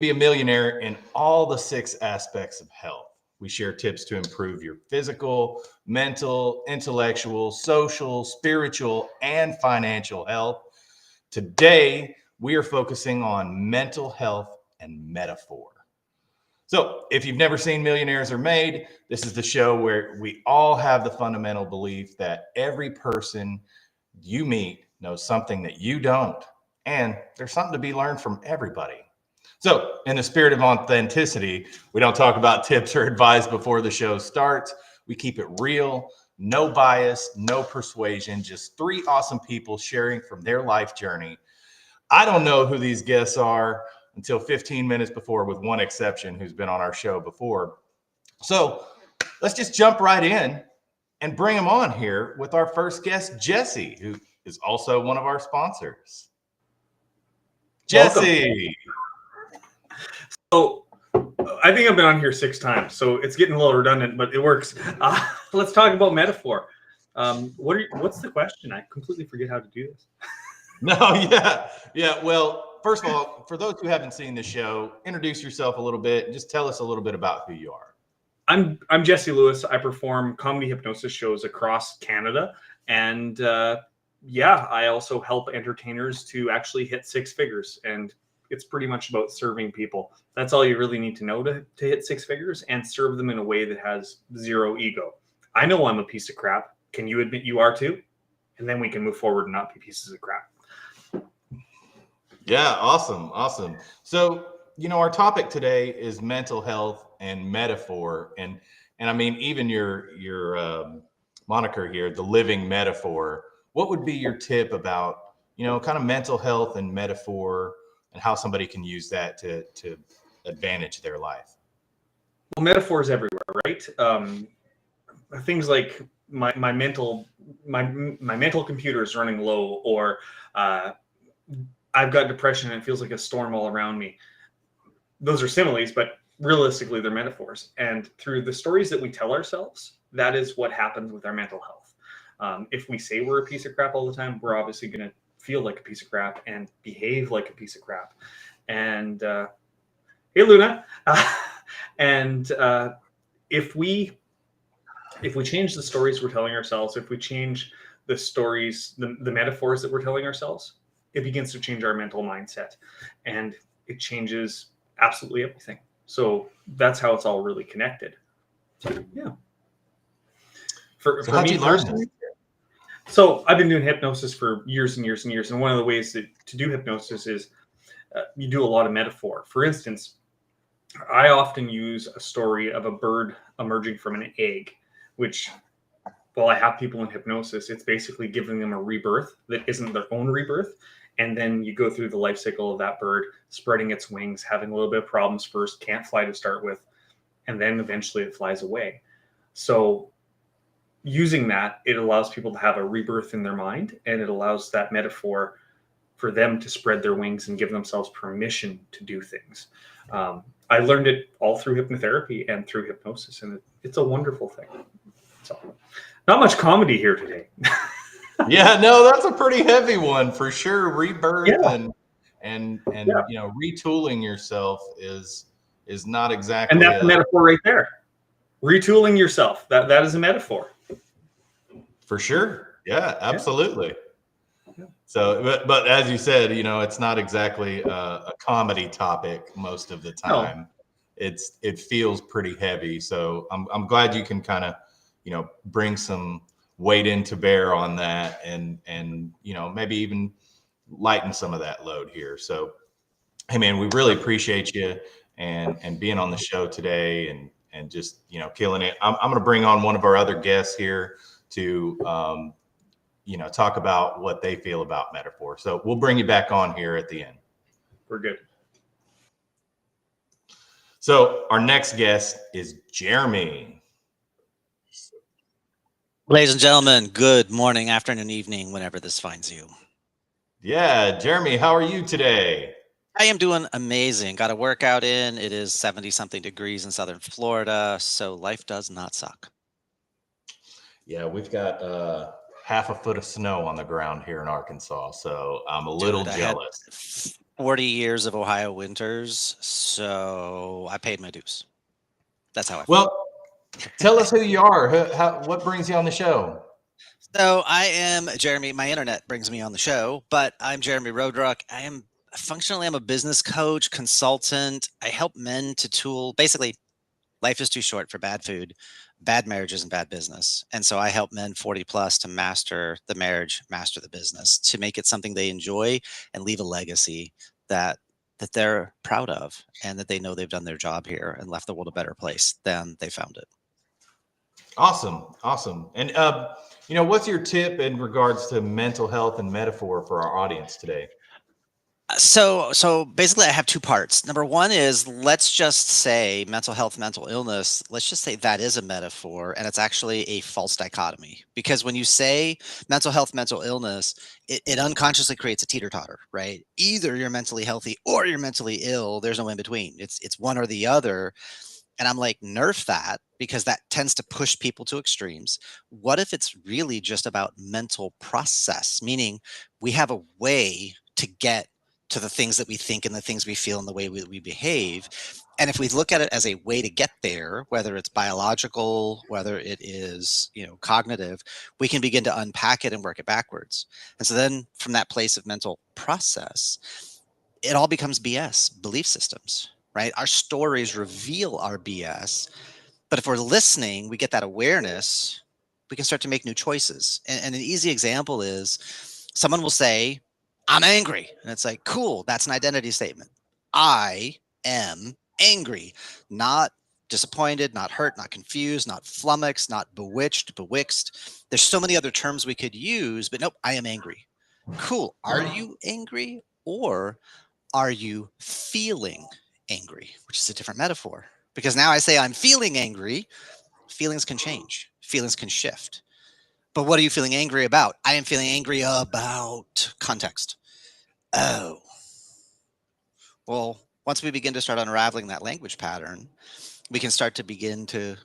Be a millionaire in all the 6 aspects of health. We share tips to improve your physical, mental, intellectual, social, spiritual, and financial health. Today, we are focusing on mental health and metaphor. So, if you've never seen Millionaires Are Made, this is the show where we all have the fundamental belief that every person you meet knows something that you don't, and there's something to be learned from everybody. So, in the spirit of authenticity, we don't talk about tips or advice before the show starts. We keep it real, no bias, no persuasion, just 3 awesome people sharing from their life journey. I don't know who these guests are until 15 minutes before, with one exception who's been on our show before. So, let's just jump right in and bring them on here with our first guest, Jesse, who is also one of our sponsors. Welcome. Jesse. So I think I've been on here 6 times, so it's getting a little redundant, but it works. Let's talk about metaphor. What's the question? I completely forget how to do this. No, yeah. Well, first of all, for those who haven't seen the show, introduce yourself a little bit and just tell us a little bit about who you are. I'm Jesse Lewis. I perform comedy hypnosis shows across Canada, and I also help entertainers to actually hit 6 figures. And it's pretty much about serving people. That's all you really need to know to hit 6 figures, and serve them in a way that has 0 ego. I know I'm a piece of crap. Can you admit you are too? And then we can move forward and not be pieces of crap. Yeah, awesome. So, our topic today is mental health and metaphor, and I mean, even your moniker here, the living metaphor. What would be your tip about kind of mental health and metaphor, and how somebody can use that to advantage their life? Well, metaphors everywhere, right? Things like my mental computer is running low, or I've got depression and it feels like a storm all around me. Those are similes, but realistically, they're metaphors. And through the stories that we tell ourselves, that is what happens with our mental health. If we say we're a piece of crap all the time, we're obviously going to feel like a piece of crap and behave like a piece of crap. And hey, Luna. And if we change the stories we're telling ourselves, if we change the stories, the metaphors that we're telling ourselves, it begins to change our mental mindset, and it changes absolutely everything. So that's how it's all really connected. So, yeah. For how'd me you learn personally, this? so I've been doing hypnosis for years and years and years. And one of the ways to do hypnosis is you do a lot of metaphor. For instance, I often use a story of a bird emerging from an egg, which, while I have people in hypnosis, it's basically giving them a rebirth that isn't their own rebirth. And then you go through the life cycle of that bird, spreading its wings, having a little bit of problems first, can't fly to start with, and then eventually it flies away. So using that, it allows people to have a rebirth in their mind, and it allows that metaphor for them to spread their wings and give themselves permission to do things. I learned it all through hypnotherapy and through hypnosis, and it's a wonderful thing. So, not much comedy here today. Yeah, no, that's a pretty heavy one for sure. Rebirth Yeah. and Yeah. retooling yourself is not And exactly that's a metaphor right there. Retooling yourself. That is a metaphor. for sure. Yeah, absolutely. Yeah. So, but as you said, it's not exactly a comedy topic most of the No. time. It feels pretty heavy. So I'm glad you can kind of, bring some weight into bear on that, and maybe even lighten some of that load here. So, hey man, we really appreciate you and being on the show today, and just killing it. I'm going to bring on one of our other guests here to talk about what they feel about metaphor. So we'll bring you back on here at the end. We're good. So our next guest is Jeremy. Ladies and gentlemen, good morning, afternoon, evening, whenever this finds you. Yeah, Jeremy, how are you today? I am doing amazing. Got a workout in. It is 70-something degrees in southern Florida, so life does not suck. Yeah, we've got half a foot of snow on the ground here in Arkansas, so I'm a little jealous. 40 years of Ohio winters, so I paid my dues. That's how I feel. Well, tell us who you are. What brings you on the show? So I am Jeremy. My internet brings me on the show, but I'm Jeremy Roadruck. I'm a business coach, consultant. I help men to tool. Basically, life is too short for bad food, bad marriages, and bad business. And so I help men 40 plus to master the marriage, master the business, to make it something they enjoy and leave a legacy that they're proud of, and that they know they've done their job here and left the world a better place than they found it. Awesome. And what's your tip in regards to mental health and metaphor for our audience today? So basically I have two parts. Number one is, let's just say mental health, mental illness, let's just say that is a metaphor, and it's actually a false dichotomy. Because when you say mental health, mental illness, it unconsciously creates a teeter-totter, right? Either you're mentally healthy or you're mentally ill. There's no in between. It's one or the other. And I'm like, nerf that, because that tends to push people to extremes. What if it's really just about mental process? Meaning we have a way to get to the things that we think and the things we feel and the way we behave. And if we look at it as a way to get there, whether it's biological, whether it is, cognitive, we can begin to unpack it and work it backwards. And so then from that place of mental process, it all becomes BS, belief systems, right? Our stories reveal our BS. But if we're listening, we get that awareness, we can start to make new choices. And an easy example is, someone will say, I'm angry. And it's like, cool, that's an identity statement. I am angry, not disappointed, not hurt, not confused, not flummoxed, not bewitched, bewixt. There's so many other terms we could use, but nope, I am angry. Cool. Are you angry, or are you feeling angry? Which is a different metaphor. Because now I say I'm feeling angry, feelings can change, feelings can shift. But what are you feeling angry about? I am feeling angry about context. Oh, well, once we begin to start unraveling that language pattern, we can start to begin to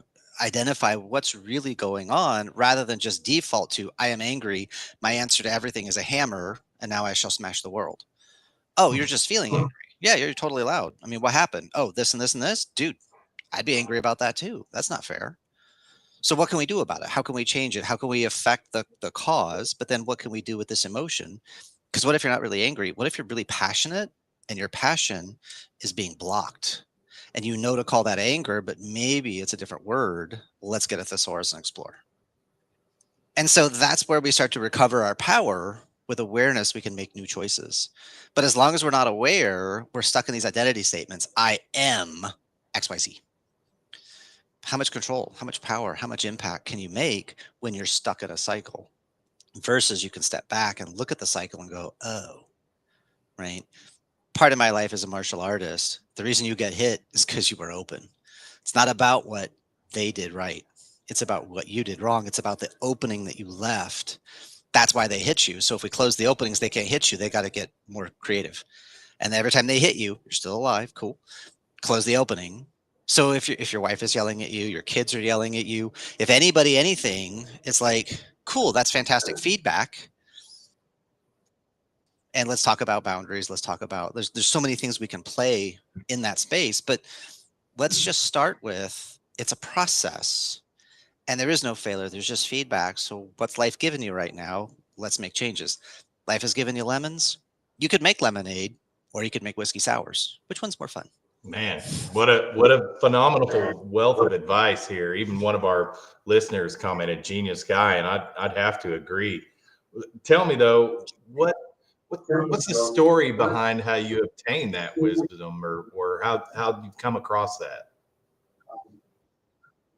identify what's really going on, rather than just default to, I am angry. My answer to everything is a hammer, and now I shall smash the world. Oh, you're just feeling angry. Yeah, you're totally allowed. I mean, what happened? Oh, this and this and this. Dude, I'd be angry about that too. That's not fair. So what can we do about it? How can we change it? How can we affect the cause? But then what can we do with this emotion? Because what if you're not really angry? What if you're really passionate and your passion is being blocked? And you know to call that anger, but maybe it's a different word. Let's get a thesaurus and explore. And so that's where we start to recover our power. With awareness, we can make new choices. But as long as we're not aware, we're stuck in these identity statements. I am XYZ. How much control, how much power, how much impact can you make when you're stuck in a cycle? Versus you can step back and look at the cycle and go, oh, right? Part of my life as a martial artist, the reason you get hit is because you were open. It's not about what they did right. It's about what you did wrong. It's about the opening that you left. That's why they hit you. So if we close the openings, they can't hit you. They got to get more creative. And every time they hit you, you're still alive. Cool. Close the opening. So if your wife is yelling at you, your kids are yelling at you, if anybody, anything, it's like, cool, that's fantastic feedback. And let's talk about boundaries. Let's talk about, there's so many things we can play in that space, but let's just start with, it's a process. And there is no failure. There's just feedback. So what's life giving you right now? Let's make changes. Life has given you lemons. You could make lemonade, or you could make whiskey sours. Which one's more fun? Man, what a phenomenal wealth of advice here. Even one of our listeners commented, "Genius guy," and I'd have to agree. Tell me though, what's the story behind how you obtained that wisdom, or how you come across that?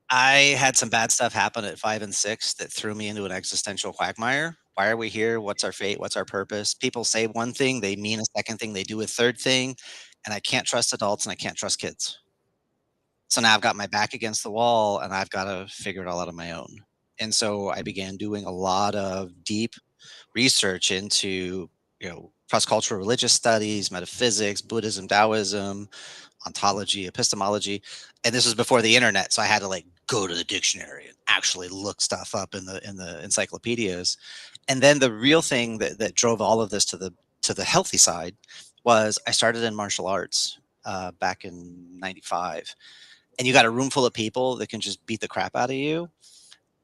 I had some bad stuff happen at 5 and 6 that threw me into an existential quagmire. Why are we here? What's our fate? What's our purpose? People say one thing, they mean a second thing, they do a third thing, and I can't trust adults and I can't trust kids. So now I've got my back against the wall and I've got to figure it all out on my own. And so I began doing a lot of deep research into, cross-cultural religious studies, metaphysics, Buddhism, Taoism, ontology, epistemology. And this was before the internet. So I had to like go to the dictionary and actually look stuff up in the encyclopedias. And then the real thing that drove all of this to the healthy side was I started in martial arts back in '95, and you got a room full of people that can just beat the crap out of you.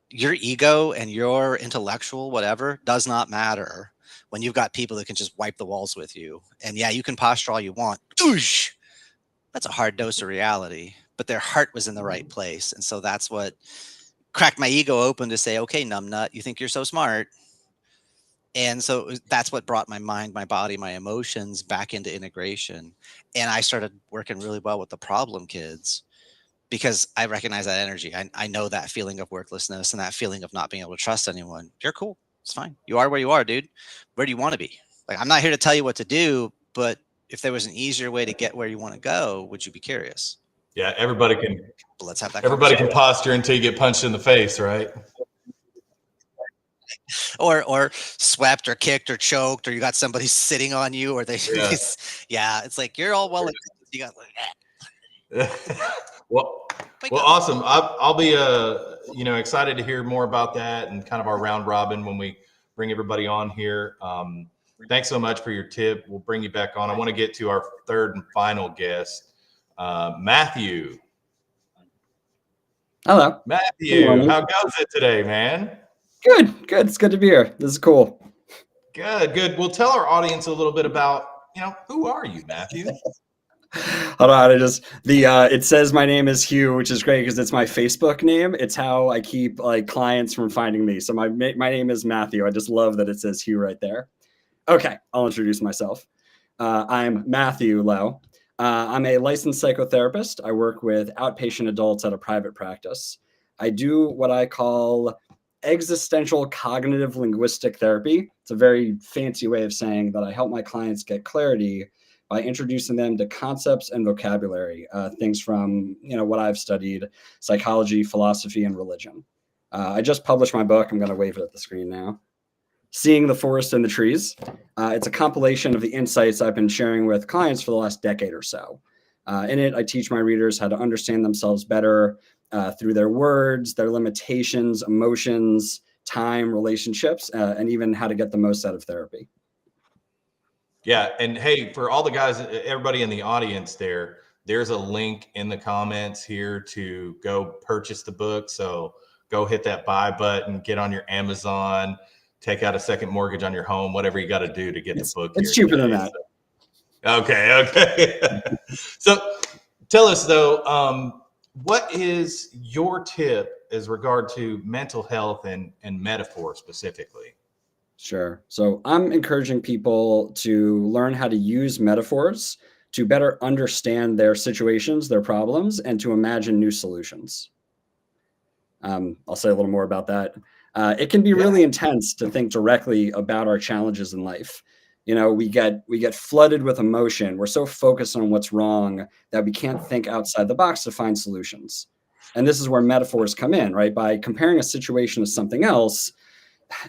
Your ego and your intellectual whatever does not matter when you've got people that can just wipe the walls with you. And yeah, you can posture all you want. Oosh! That's a hard dose of reality, but their heart was in the right place. And so that's what cracked my ego open to say, okay, numbnut, you think you're so smart. And so that's what brought my mind, my body, my emotions back into integration. And I started working really well with the problem kids because I recognize that energy. I know that feeling of worthlessness and that feeling of not being able to trust anyone. You're cool. It's fine. You are where you are, dude. Where do you want to be? Like, I'm not here to tell you what to do, but if there was an easier way to get where you want to go, would you be curious? Yeah, everybody can. But let's have that Everybody conversation. can posture until you get punched in the face, right? Or swept or kicked or choked, or you got somebody sitting on you, or they, Yeah. yeah, it's like you're all well. You got like, well, wake well, up. awesome. I'll be excited to hear more about that and kind of our round robin when we bring everybody on here. Thanks so much for your tip. We'll bring you back on. I want to get to our third and final guest, Matthew. Hello. Matthew, how goes it today, man? Good, good. It's good to be here. This is cool. Good. Well, tell our audience a little bit about, who are you, Matthew? Hold on, it says my name is Hugh, which is great because it's my Facebook name. It's how I keep like clients from finding me. So my name is Matthew. I just love that it says Hugh right there. Okay, I'll introduce myself. I'm Matthew Lowe. I'm a licensed psychotherapist. I work with outpatient adults at a private practice. I do what I call existential cognitive linguistic therapy. It's a very fancy way of saying that I help my clients get clarity by introducing them to concepts and vocabulary, things from what I've studied, psychology, philosophy, and religion. I just published my book. I'm going to wave it at the screen now. Seeing the Forest and the Trees. It's a compilation of the insights I've been sharing with clients for the last decade or so. In it, I teach my readers how to understand themselves better through their words, their limitations, emotions, time, relationships, and even how to get the most out of therapy. Yeah. And hey, for all the guys, everybody in the audience there's a link in the comments here to go purchase the book. So go hit that buy button, get on your Amazon, take out a second mortgage on your home, whatever you got to do to get the book. It's cheaper than that. So, okay. So tell us though, what is your tip as regard to mental health and metaphor specifically? Sure. So I'm encouraging people to learn how to use metaphors to better understand their situations, their problems, and to imagine new solutions. I'll say a little more about that. It can be really intense to think directly about our challenges in life. We get flooded with emotion. We're so focused on what's wrong that we can't think outside the box to find solutions. And this is where metaphors come in, right? By comparing a situation to something else,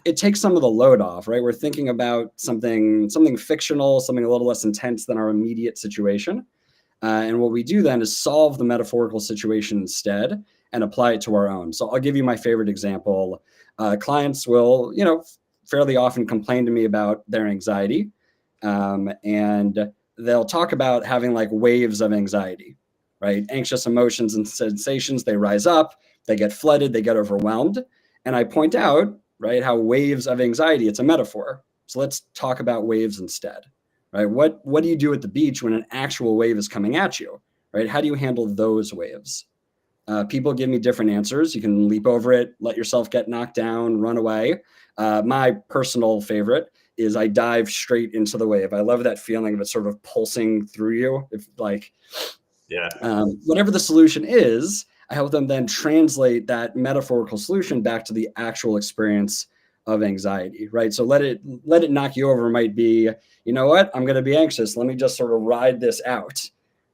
it takes some of the load off, right? We're thinking about something fictional, something a little less intense than our immediate situation. And what we do then is solve the metaphorical situation instead and apply it to our own. So I'll give you my favorite example. Clients will, fairly often complain to me about their anxiety. And they'll talk about having like waves of anxiety, right? Anxious emotions and sensations, they rise up, they get flooded, they get overwhelmed. And I point out, right, how waves of anxiety, it's a metaphor. So let's talk about waves instead, right? What do you do at the beach when an actual wave is coming at you, right? How do you handle those waves? People give me different answers. You can leap over it, let yourself get knocked down, run away. My personal favorite is I dive straight into the wave. I love that feeling of it sort of pulsing through you. If whatever the solution is, I help them then translate that metaphorical solution back to the actual experience of anxiety, right? So let it knock you over might be, you know what, I'm going to be anxious. Let me just sort of ride this out,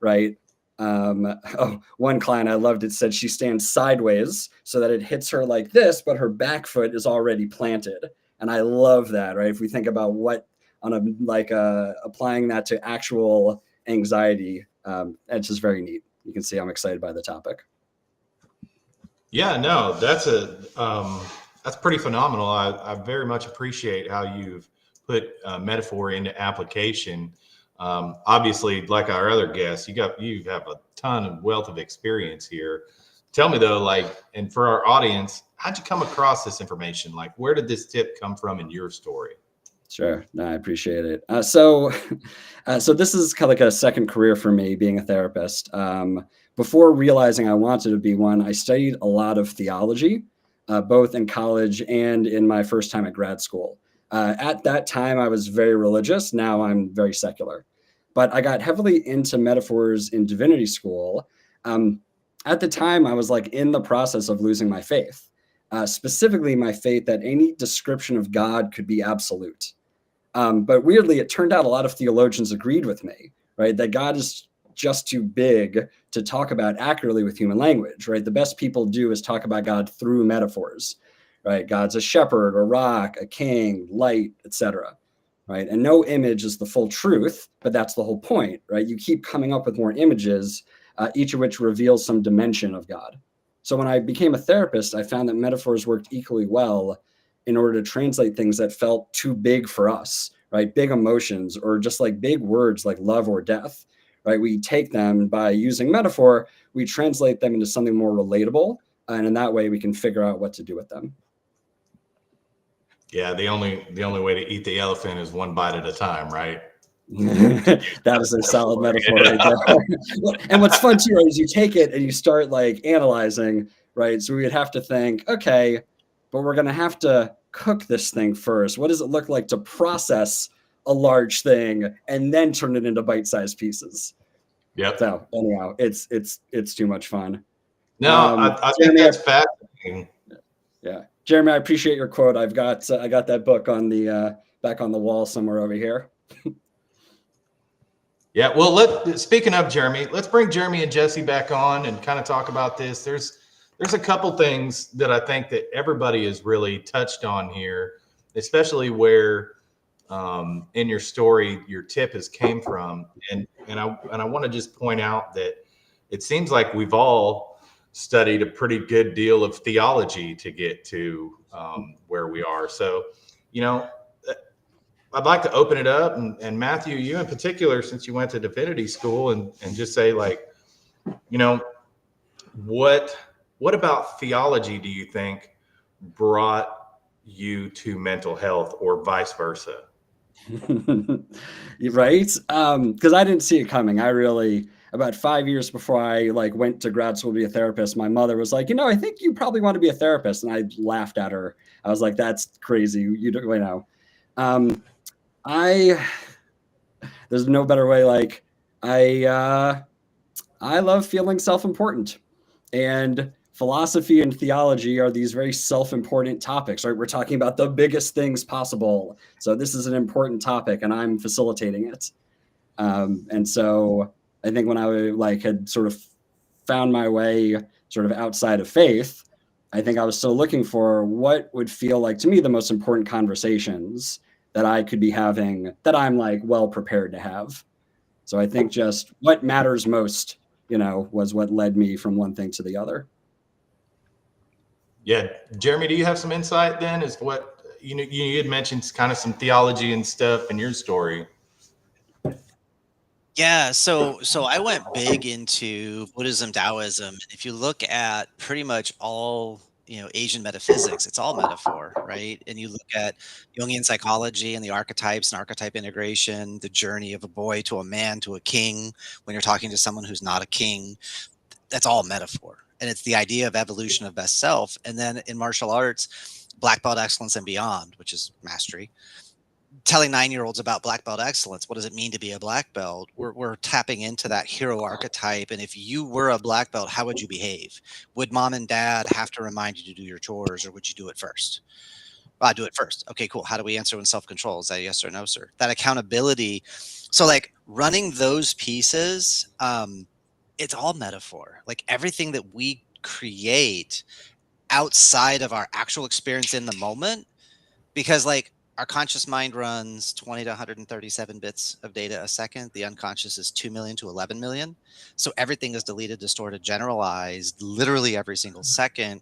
right? One client I loved, it said she stands sideways so that it hits her like this, but her back foot is already planted. And I love that, right? If we think about applying that to actual anxiety, it's just very neat. You can see I'm excited by the topic. Yeah, no, that's pretty phenomenal. I very much appreciate how you've put metaphor into application. Obviously, like our other guests, you have a ton of wealth of experience here. Tell me though, like, and for our audience, how'd you come across this information? Like, where did this tip come from in your story? Sure. No, I appreciate it. So this is kind of like a second career for me, being a therapist. Before realizing I wanted to be one, I studied a lot of theology, both in college and in my first time at grad school. At that time, I was very religious. Now I'm very secular. But I got heavily into metaphors in divinity school. At the time, I was like in the process of losing my faith, specifically my faith that any description of God could be absolute. But weirdly, it turned out a lot of theologians agreed with me, right? That God is just too big to talk about accurately with human language, right? The best people do is talk about God through metaphors, right? God's a shepherd, a rock, a king, light, etc., right? And no image is the full truth, but that's the whole point, right? You keep coming up with more images, each of which reveals some dimension of God. So when I became a therapist, I found that metaphors worked equally well in order to translate things that felt too big for us, right? Big emotions or just like big words like love or death, right? We take them by using metaphor, we translate them into something more relatable. And in that way, we can figure out what to do with them. Yeah, the only way to eat the elephant is one bite at a time, right? That is a solid metaphor right there. And what's fun too, right, is you take it and you start like analyzing, right? So we would have to think, okay, but we're going to have to cook this thing first. What does it look like to process a large thing and then turn it into bite-sized pieces? Yep. So anyhow, it's too much fun. No, I think that's fascinating. Yeah, Jeremy, I appreciate your quote. I got that book on the back on the wall somewhere over here. Yeah, well, speaking of Jeremy, let's bring Jeremy and Jesse back on and kind of talk about this. There's a couple things that I think that everybody has really touched on here, especially where in your story your tip has came from, and I want to just point out that it seems like we've all studied a pretty good deal of theology to get to where we are. So, you know, I'd like to open it up, and Matthew, you in particular, since you went to divinity school, and just say, like, you know, what about theology do you think brought you to mental health, or vice versa? Right? Because I didn't see it coming. I really, about 5 years before I like went to grad school to be a therapist, my mother was like, I think you probably want to be a therapist. And I laughed at her. I was like, that's crazy. You don't, there's no better way. Like I love feeling self-important, and philosophy and theology are these very self-important topics, right? We're talking about the biggest things possible. So this is an important topic and I'm facilitating it. And so I think when I had sort of found my way sort of outside of faith, I think I was still looking for what would feel like to me the most important conversations that I could be having that I'm like well prepared to have. So I think just what matters most, was what led me from one thing to the other. Yeah, Jeremy, do you have some insight then as to what you had mentioned kind of some theology and stuff in your story? Yeah, so I went big into Buddhism, Taoism. If you look at pretty much all, Asian metaphysics, it's all metaphor, right? And you look at Jungian psychology and the archetypes and archetype integration, the journey of a boy to a man to a king, when you're talking to someone who's not a king, that's all metaphor. And it's the idea of evolution of best self. And then in martial arts, black belt excellence and beyond, which is mastery. Telling 9-year-olds about black belt excellence. What does it mean to be a black belt? We're tapping into that hero archetype. And if you were a black belt, how would you behave? Would mom and dad have to remind you to do your chores, or would you do it first? Well, I do it first. Okay, cool. How do we answer when self-control? Is that a yes or no, sir? That accountability. So like running those pieces, it's all metaphor. Like everything that we create outside of our actual experience in the moment, because like our conscious mind runs 20 to 137 bits of data a second. The unconscious is 2 million to 11 million. So everything is deleted, distorted, generalized literally every single second.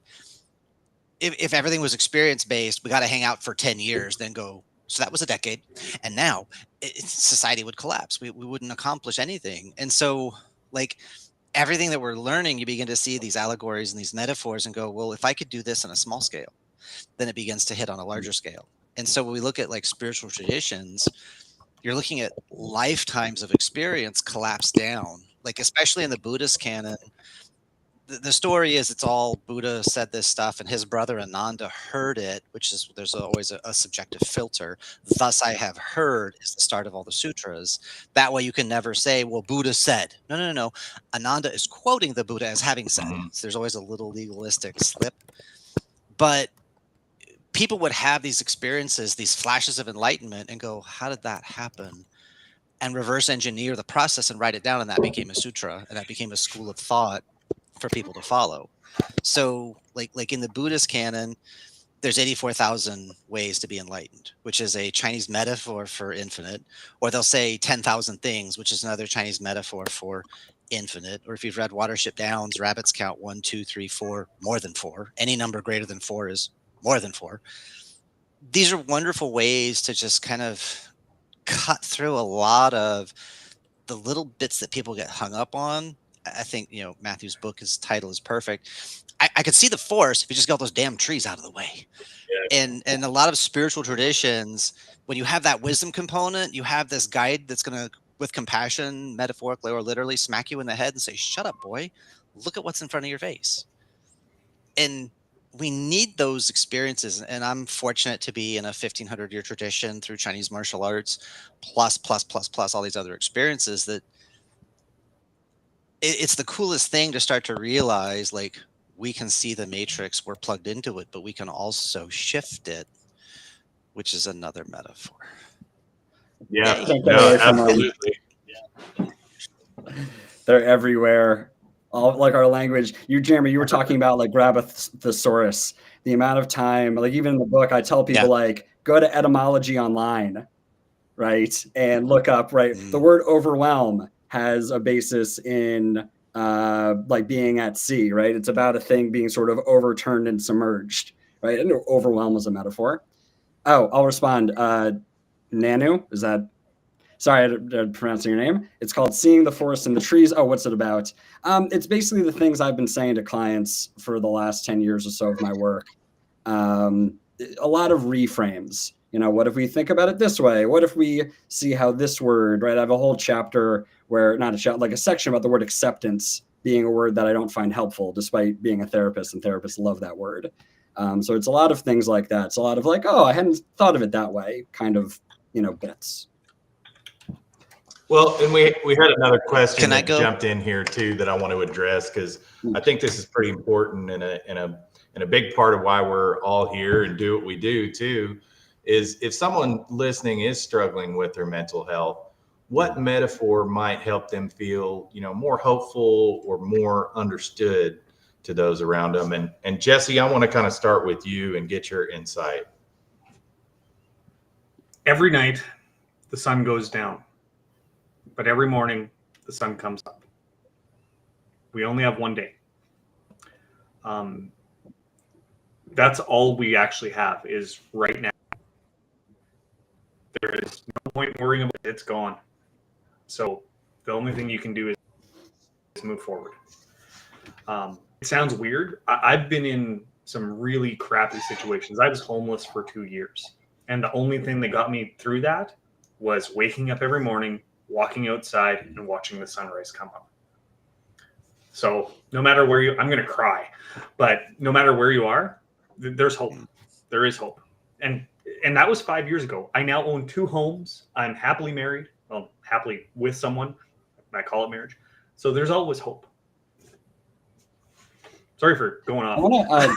If everything was experience based, we got to hang out for 10 years, then go So that was a decade. And now society would collapse. We wouldn't accomplish anything. And so, like, everything that we're learning, you begin to see these allegories and these metaphors and go, well, if I could do this on a small scale, then it begins to hit on a larger scale. And so when we look at like spiritual traditions, you're looking at lifetimes of experience collapse down, like especially in the Buddhist canon. The story is it's all Buddha said this stuff and his brother Ananda heard it, which is there's always a subjective filter. Thus I have heard is the start of all the sutras. That way you can never say, well, Buddha said. No. Ananda is quoting the Buddha as having said. So there's always a little legalistic slip. But people would have these experiences, these flashes of enlightenment, and go, how did that happen? And reverse engineer the process and write it down. And that became a sutra, and that became a school of thought for people to follow. So like in the Buddhist canon, there's 84,000 ways to be enlightened, which is a Chinese metaphor for infinite. Or they'll say 10,000 things, which is another Chinese metaphor for infinite. Or if you've read Watership Down's rabbits count 1, 2, 3, 4, more than 4. Any number greater than 4 is more than 4. These are wonderful ways to just kind of cut through a lot of the little bits that people get hung up on. I think, Matthew's book, his title is perfect. I could see the forest if you just got those damn trees out of the way. Yeah. And a lot of spiritual traditions, when you have that wisdom component, you have this guide that's going to, with compassion, metaphorically or literally, smack you in the head and say, shut up, boy, look at what's in front of your face. And we need those experiences. And I'm fortunate to be in a 1,500-year tradition through Chinese martial arts, plus all these other experiences that it's the coolest thing to start to realize, like, we can see the matrix, we're plugged into it, but we can also shift it, which is another metaphor. Yeah, absolutely. They're everywhere. All like our language. Jeremy, you were talking about like grab a thesaurus. The amount of time, like even in the book, I tell people like go to etymology online, right, and look up the word overwhelm has a basis in like being at sea, right? It's about a thing being sort of overturned and submerged, right? And overwhelm is a metaphor. Oh, I'll respond. Nanu, is that? Sorry, I'm pronouncing your name. It's called Seeing the Forest and the Trees. Oh, what's it about? It's basically the things I've been saying to clients for the last 10 years or so of my work. A lot of reframes. What if we think about it this way? What if we see how this word, right? I have a whole chapter where, not a chapter, like a section about the word acceptance being a word that I don't find helpful, despite being a therapist, and therapists love that word. So it's a lot of things like that. It's a lot of like, oh, I hadn't thought of it that way, kind of, bits. Well, and we had another question that jumped in here too that I want to address, because I think this is pretty important and a big part of why we're all here and do what we do too. Is if someone listening is struggling with their mental health, what metaphor might help them feel, more hopeful or more understood to those around them? And Jesse, I want to kind of start with you and get your insight. Every night the sun goes down, but every morning the sun comes up. We only have one day. That's all we actually have is right now. There is no point worrying about it. It's gone. So the only thing you can do is move forward. It sounds weird. I've been in some really crappy situations. I was homeless for 2 years. And the only thing that got me through that was waking up every morning, walking outside, and watching the sunrise come up. So no matter where I'm going to cry, but no matter where you are, there's hope. There is hope. And that was 5 years ago. I now own 2 homes. I'm happily married. Well, happily with someone. I call it marriage. So there's always hope. Sorry for going off.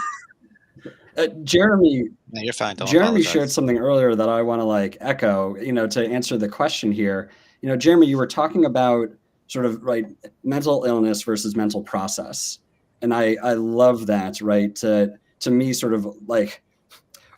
Jeremy, no, you're fine. Jeremy shared something earlier that I want to echo, to answer the question here. Jeremy, you were talking about sort of mental illness versus mental process. And I love that, right? To me, sort of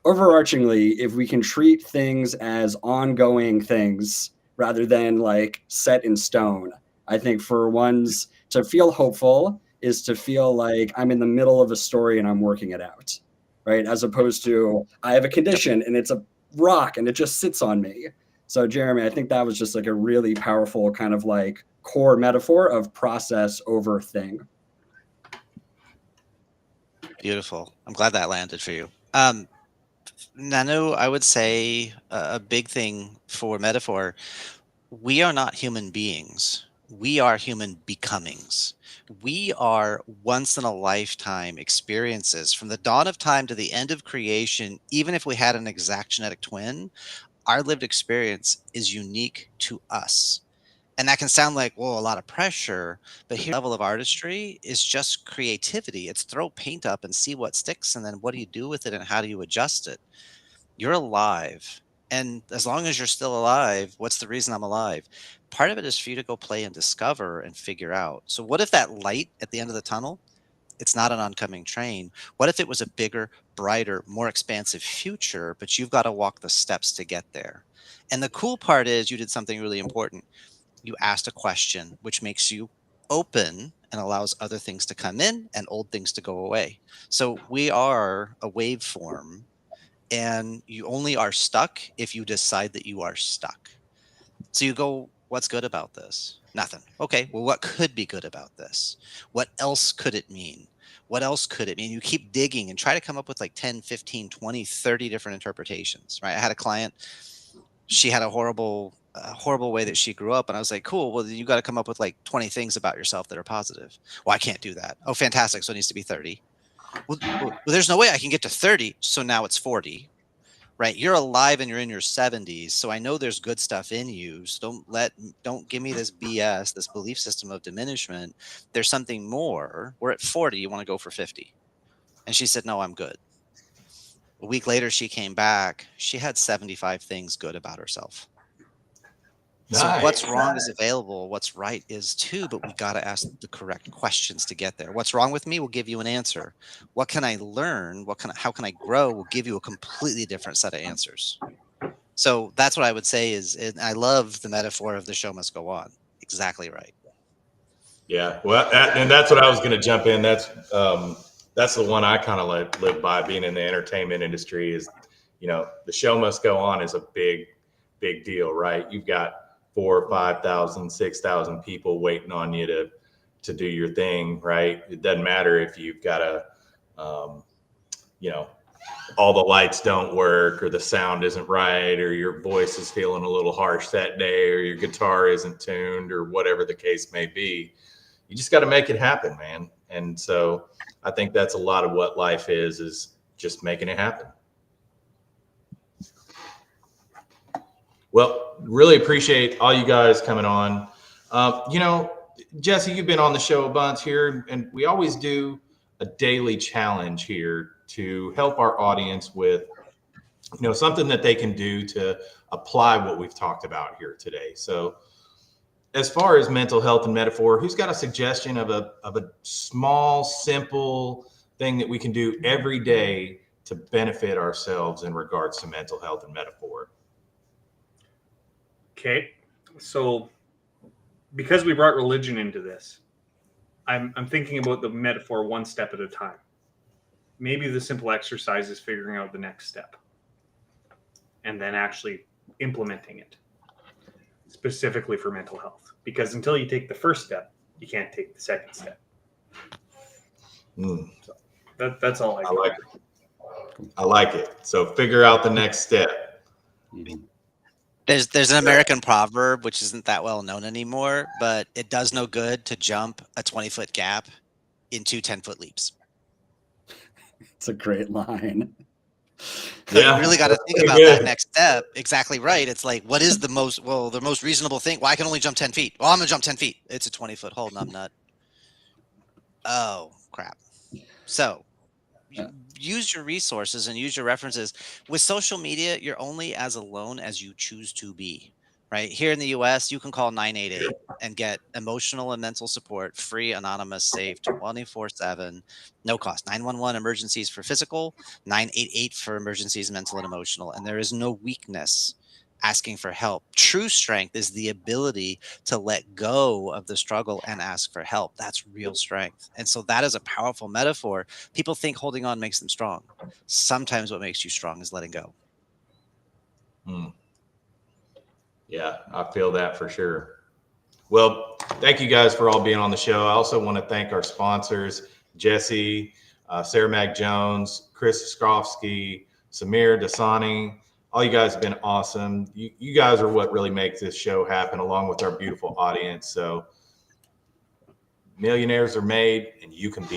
overarchingly, if we can treat things as ongoing things rather than set in stone, I think for ones to feel hopeful is to feel like I'm in the middle of a story and I'm working it out, right? As opposed to I have a condition and it's rock and it just sits on me. So Jeremy, I think that was just like a really powerful kind of like core metaphor of process over thing. Beautiful. I'm glad that landed for you. Nano, I would say a big thing for metaphor, we are not human beings. We are human becomings. We are once in a lifetime experiences from the dawn of time to the end of creation. Even if we had an exact genetic twin, our lived experience is unique to us. And that can sound like, well, a lot of pressure, but here level of artistry is just creativity. It's throw paint up and see what sticks. And then what do you do with it and how do you adjust it? You're alive. And as long as you're still alive, what's the reason I'm alive? Part of it is for you to go play and discover and figure out. So what if that light at the end of the tunnel, it's not an oncoming train? What if it was a bigger, brighter, more expansive future, but you've got to walk the steps to get there? And the cool part is you did something really important. You asked a question, which makes you open and allows other things to come in and old things to go away. So we are a waveform, and you only are stuck if you decide that you are stuck. So you go, what's good about this? Nothing. Okay, well, what could be good about this? What else could it mean? What else could it mean? You keep digging and try to come up with like 10, 15, 20, 30 different interpretations, right? I had a client, she had a horrible way that she grew up. And I was like, cool, well, you got to come up with like 20 things about yourself that are positive. Well, I can't do that. Oh, fantastic. So it needs to be 30. Well, there's no way I can get to 30. So now it's 40. Right, you're alive and you're in your 70s, so I know there's good stuff in you. So don't give me this BS, this belief system of diminishment. There's something more. We're at 40, you want to go for 50. And she said, no, I'm good. A week later, she came back. She had 75 things good about herself. So what's wrong is available. What's right is too, but we got to ask the correct questions to get there. What's wrong with me? We'll give you an answer. What can I learn? How can I grow? We'll give you a completely different set of answers. So that's what I would say is, and I love the metaphor of the show must go on. Exactly right. Yeah, well, and that's what I was going to jump in. That's the one I kind of live by, being in the entertainment industry. Is, the show must go on is a big deal, right? You've got 4,000, 5,000, 6,000 people waiting on you to do your thing, right? It doesn't matter if you've got all the lights don't work, or the sound isn't right, or your voice is feeling a little harsh that day, or your guitar isn't tuned, or whatever the case may be. You just got to make it happen, man. And so I think that's a lot of what life is just making it happen. Well, really appreciate all you guys coming on. Jesse, you've been on the show a bunch here, and we always do a daily challenge here to help our audience with, something that they can do to apply what we've talked about here today. So as far as mental health and metaphor, who's got a suggestion of a small, simple thing that we can do every day to benefit ourselves in regards to mental health and metaphor? Okay, so because we brought religion into this, I'm thinking about the metaphor one step at a time. Maybe the simple exercise is figuring out the next step and then actually implementing it specifically for mental health. Because until you take the first step, you can't take the second step. So that's all I like it. I like it. So figure out the next step. Mm-hmm. There's an American proverb, which isn't that well known anymore, but it does no good to jump a 20-foot gap into 10-foot leaps. It's a great line. So you really got to think about that next step. Exactly right. It's like, what is the most reasonable thing? Well, I can only jump 10 feet. Well, I'm going to jump 10 feet. It's a 20-foot hold, and I'm not. Oh, crap. So use your resources and use your references. With social media, you're only as alone as you choose to be. Right here in the US, you can call 988 and get emotional and mental support, free, anonymous, safe, 24/7, no cost. 911 emergencies for physical, 988 for emergencies, mental and emotional. And there is no weakness asking for help. True strength is the ability to let go of the struggle and ask for help. That's real strength. And so that is a powerful metaphor. People think holding on makes them strong. Sometimes what makes you strong is letting go. Yeah, I feel that for sure. Well, thank you guys for all being on the show. I also want to thank our sponsors, Jesse, Sarah Mac Jones, Chris Skrovsky, Samir Dasani. All you guys have been awesome. You guys are what really makes this show happen, along with our beautiful audience. So millionaires are made, and you can be